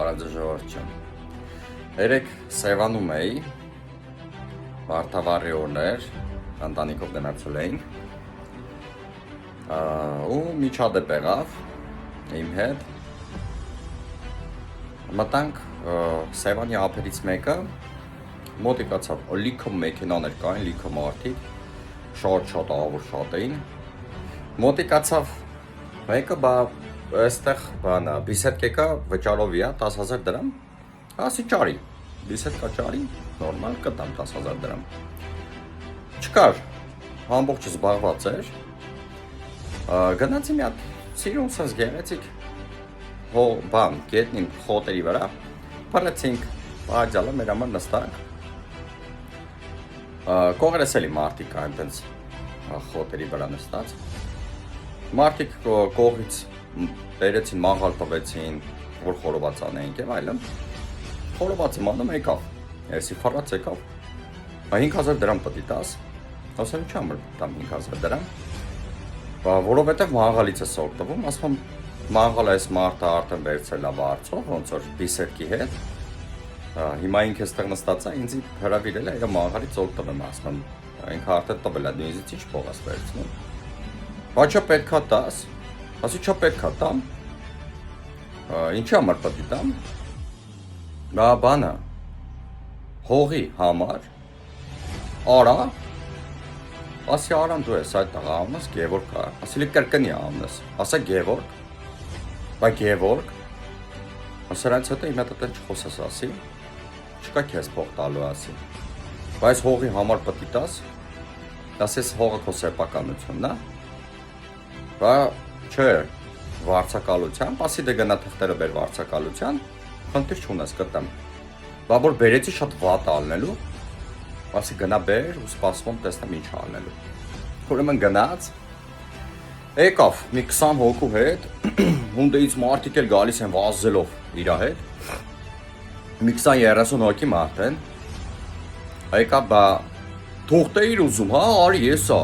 Պարաձաժողովրդյան։ Երեք Սևանում էի, Վարդավառի օրներ, ընտանիքով գնացել էինք, ու միջադեպ եղավ իմ հետ, մտանք Սևանի ափերից մեկը, մոտիկացավ, լիքը մեքենաներ կային, լիքը մարդիկ, շատ ահավոր շատ էին, մոտիկացավ մեկը, այստեղ բանա, բիսեդկա վճարովի է 10,000 դրամ, ասի ճարի, բիսեդկա ճարի, նորմալ կտամ 10,000 դրամ, չկար, ամբողջը զբաղված էր, գնացի մի հատ սիրուն սենց գեղեցիկ, բան, գետնին խոտերի վրա, պարեցինք, պահաջալը մեր համար նստանք, կողերես էլի մարդիկ այնտենց խոտերի վրա նստած, մարդիկ կողից բերեցին, մաղալ տվեցին, որ խորոված անեինք և այլն, խորովածը մանում եկավ, եսի ֆարած եկավ, 5,000 դրամ պտի տաս, ասեմ չի ամր տամ 5,000 դրամ, որովհետև մաղալից է սոր տվում, ասում մաղալ այս մարդը արդեն վերցել է վարձով, ոնց որ բիսերկի հետ, հիմա ինք էստեղ նստած է, ինձի հրավիրել է, իրա մաղալից սոր տվեմ, ասում ինքը արդեն տվել է, դույնիզից ինչ փող ես վերցնում, բաչա պետք է տաս, ասի չա պետք է տամ, ինչի համար պտի տամ, բանը, հողի համար, արա, ասի արան դու ես այդ տաղա ամնես, Գևորգ կա, ասի լի կրկնի ամնես, ասա Գևորգ, բա Գևորգ, ասրանց հետո իմ հետը չխոսես ասի, չկա քեզ փող տալու ասի, բայց հողի համար պտի տաս, ասես հողը քո սեփականությունն է, բա չէ, վարձակալության, պասի դե գնա թղթերը բեր վարձակալության, խնդիր չունես կտամ, բա որ բերեցի շատ վատ ալնելու, պասի գնա բեր ու սպասվում տեսնեմ ինչ ալնելու, ուրեմն գնաց, եկավ մի 20 հոգու հետ, հունդեից մարդիկ էլ գալիս են վազելով իրա հետ, մի 20-30 հոգի մարդ են, եկավ բա թուղթեիր ուզում, հա արի եսա,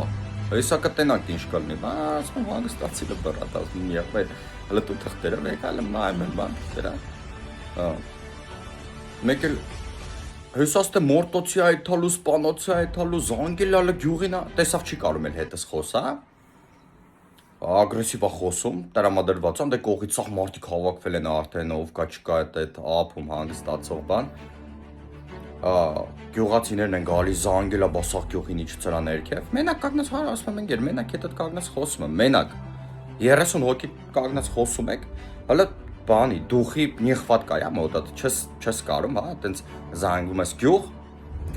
Հեսա կտենանք ինչ կլնի, ասում հանգստացիլը բրատ, ասում եղվեր, հլը տու թղթերը, եկալ եմ նայում են բան թղթերը, մեկ էլ, հեսաս թե մորտոցի այթալու, սպանոցի այթալու, զանգելալը գյուղին, տեսավ չի կարում էլ հետս խոսա, ագրեսիվ է խոսում, տրամադրված են, դե կողից սաղ մարդիկ հավակվել են արդեն, ով կա չկա այդ ափում հանգստացող բան, գյուղացիներն են գալիս զանգելա բասաղ գյուղին իչ ծրա ներքև, մենակ կագնաց հարը ասում են գեր, մենակ հետըտ կագնաց խոսում եմ, մենակ, 30 հոգի կագնաց խոսում եք, հլը բանի, դուխի նիխվատ կայա մոտատ, չես կարում, հա, տենց զանգում ես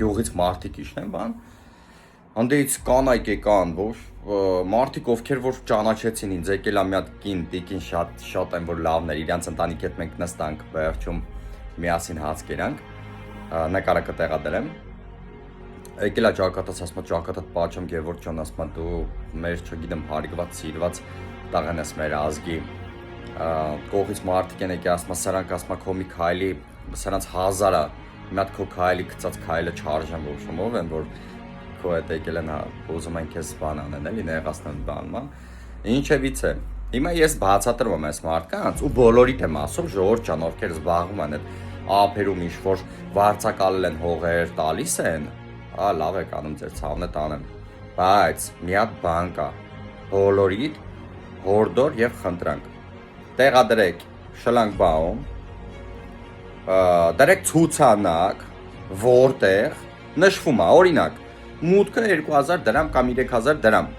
գյուղից մարդիկ իշնեն բան, հանդեից կանայք եկան, որ մարդիկ ովքեր որ ճանաչեցին ինձ, եկելա մի հատ կին, տիկին շատ են, որ լավներ, իրանց ընտանիք հետ մենք նստանք, վերջում միասին հաց կերանք, նկարակը տեղադրեմ, եկելա ճակատած, ասմա ճակատատ պաչում Գևորգ ջան, ասմա դու մեր չգիտեմ հարիկված, սիրված տաղեն ես մեր ազգի, կողից մարդիկ են եկի, ասմա սրանք, ասմա քո մի քայլի, սրանց 1000-ը, մի հատ քո քայլի կծած քայլը չարժեն ոչումով են, որ քո հետ եկել են, ուզում են քեզ բան անեն, էլի նեղացնեն բանման, ինչևից է, հիմա ես բացատրում եմ այս մարդկանց ու բոլորիդ եմ ասում, ժողովուրդ ջան, ովքեր զբաղվում են այդ ափերում ինչ-որ վարձակալել են հողեր տալիս են, լավ եք անում ձեր ցավն է տանեմ, բայց մի հատ բան կա, բոլորիդ հորդոր և խնդրանք, տեղադրեք շլանք բաում, դրեք ցուցանակ, որտեղ նշվում է, օրինակ, մուտքը 2,000 դրամ կամ 3,000 դրամ,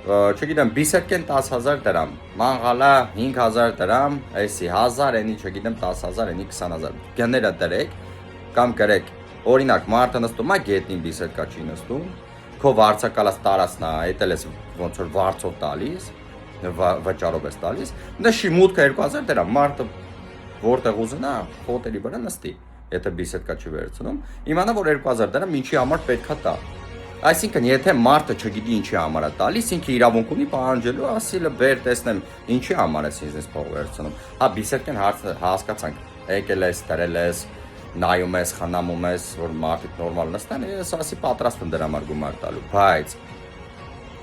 չգիտեմ, բիսերկեն 10,000 դրամ, մաղալա 5,000 դրամ, այսի 1,000, ենի չգիտեմ 10,000, ենի 20,000, գները դրեք, կամ գրեք, օրինակ, մարդը նստում է գետնին բիսերկա չի նստում, քո վարձակալած տարածքն է, այդել ես ոնց որ վարձով տալիս, վճարով ես տալիս, նշի մուտքը 2,000 դրամ, մարդը որտեղ ուզենա, խոտերի վրա նստի, եթե բիսերկա չի վերցնում, իմանա, որ 2,000 դրամ ինչի համար պետք է տա, այսինքն, եթե մարդը չգիտի ինչի համար է տալիս, ինքը իրավունք ունի պահանջելու, ասիլը բեր տեսնեմ, ինչի համար ես ինձ փող վերցնում, հա բիսերկեն հասկացանք, եկել ես, դրել ես, նայում ես, խնամում ես, որ մարդիկ նորմալ նստեն, ես ասի պատրաստ եմ դրա համար գումար տալու, բայց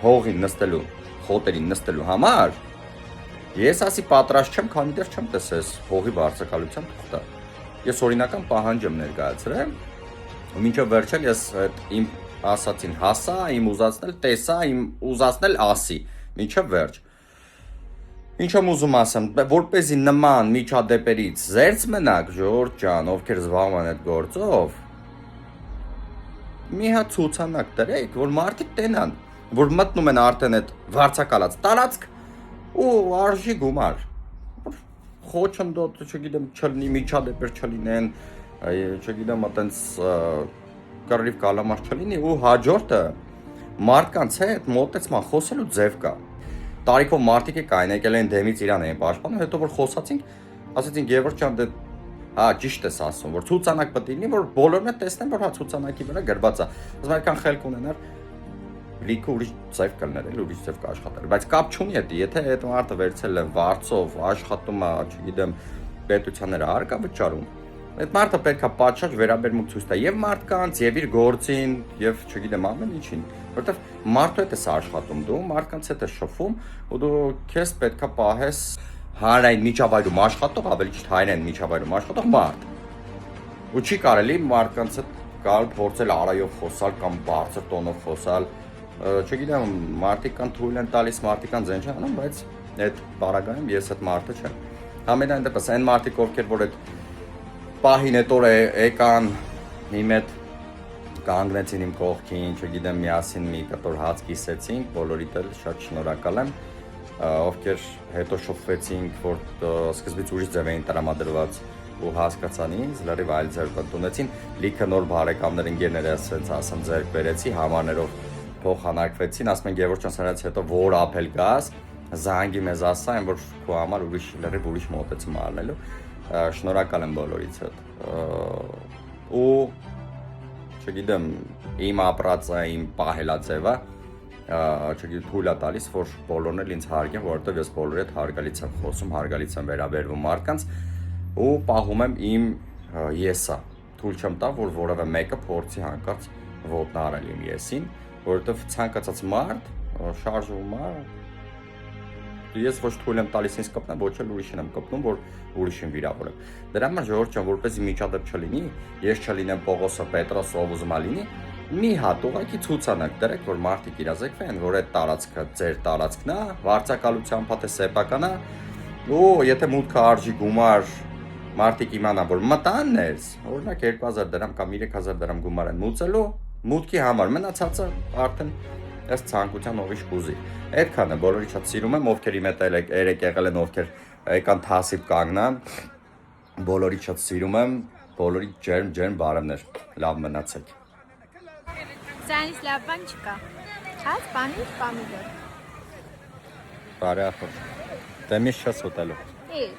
հողին նստելու, խոտերին նստելու համար Ես ասի պատրաստ չեմ, քանի դեռ չեմ տեսել հողի վարձակալության թուղթը։ Ես օրինական պահանջ եմ ներկայացրել, ու մինչև վերջել ես իմ ասացին հասա, իմ ուզածնել տեսա, իմ ուզածնել ասի, մինչև վերջ։ Ինչ եմ ուզում ասեմ, որպեսզի նման միջադեպերից զերծ մնաք, Ժորժ ջան, ովքեր զբաղվում են այդ գործով, մի հատ ցուցանակ դրեք, որ մարդիկ տենան, որ մտնում են արդեն այդ վարձակալած տարածք ու արժի գումար։ Խոչընդոտ, չգիտեմ, չլինի միջադեպեր չլինեն, չգիտեմ, այտենց կռիվ կալամար չլինի ու հաջորդը մարդկանց հետ մոտեցման խոսելու ձև կա։ Տարիքով մարդիկ կային, եկել են դեմից իրան էին պաշտպանում, հետո որ խոսացինք, ասեցին Գևորգ ջան, դե հա ճիշտ ես ասում, որ ցուցանակ պետք է լինի, որ բոլորն է տեսնեն, որ հա ցուցանակի վրա գրված է։ Ասում այդքան խելք ունենար լիքը ուրիշ ձև կլներ, էլ ուրիշ ձև կաշխատել, բայց կապ չունի դա, եթե այդ մարդը վերցել է վարձով, աշխատում է, չգիտեմ, պետությանները արկա վճարում, այդ մարդը պետքա պատշաճ վերաբերմունք ցույց տա եւ մարդկանց, եւ իր գործին, եւ չգիտեմ ամեն ինչին, որովհետեւ մարդու հետ է աշխատում դու, մարդկանց հետ է շփվում, ու դու քեզ պետքա պահես հանրային միջավայրում աշխատող, ավելի ճիշտ հայրեն միջավայրում աշխատող մարդ։ Ու չի կարելի մարդկանց հետ գալ փորձել արայով խոսալ կամ բարձր տոնով խոսալ, չգիտեմ, մարդիկ կան թույլ են տալիս, մարդիկ կան ձեն չան անում, բայց այդ բaragայում ես այդ մարդը չեմ։ Համենայն դեպս այն մարդիկ, ովքեր որ այդ պահին այդ օրը եկան իմ հետ կանգնեցին իմ կողքին, չգիտեմ, միասին մի կտոր հաց կիսեցինք, բոլորիդ էլ շատ շնորհակալ եմ, ովքեր հետո շփվեցինք, որ սկզբից ուրիշ ձև էին տրամադրված ու հասկացան ինձ, լրիվ այլ ձև տնտունեցին, լիքը նոր բարեկամներ ընկերներ ասենց ասեմ ձեռք բերեցի, համարներով փոխանակվեցին, ասում են Գևորգ ջան, սրանից հետո որ ապել գաս, զանգի մեզ ասա, որ քո համար ուրիշ լրիվ ուրիշ մոտեցում առնելու, շնորհակալ եմ բոլորից հետ։ Ու չգիտեմ, իմ ապրածը, իմ պահելաձևը, չգիտեմ, թույլ է տալիս, որ բոլորն էլ ինձ հարգեն, որովհետև ես բոլորի հետ հարգալից եմ խոսում, հարգալից եմ վերաբերվում մարդկանց ու պահում եմ իմ եսը։ Թույլ չեմ տա, որ որևէ մեկը փորձի հանկարծ ոտնարել իմ եսին, որովհետև ցանկացած մարդ շարժվում է, ես ոչ թույլ եմ տալիս ինձ կպնեմ, ոչ էլ ուրիշին եմ կպնում, որ ուրիշին վիրավորեմ։ Դրա համար Ժորժ ջան, որպեսզի միջադեպ չլինի, ես չլինեմ Պողոսը, Պետրոսը, ով ուզում է լինի, մի հատ ուղղակի ցուցանակ դրեք, որ մարդիկ իրազեկվեն, որ այդ տարածքը ձեր տարածքն է, վարձակալությամբ հա թե սեփական է, ու եթե մուտքը արժի գումար, մարդիկ իմանան, որ մտան ներս, օրինակ 2000 դրամ կամ 3000 դրամ գումար են մուծելու, մուտքի համար մնացածը արդեն ես ցանկության ովիշ կուզի։ Այդքան է, բոլորի շատ սիրում եմ, ովքեր իմ հետ երեք եղել են, ովքեր եկան թասիվ կանգնան, բոլորի շատ սիրում եմ, բոլորի ջերմ բարևներ, լավ մնացեք։ Սրանից լավ բան չկա։ Հաց, պանիր, պամիդոր։ Բարեխոր։ Դե միշտ չես ուտելու։ Է։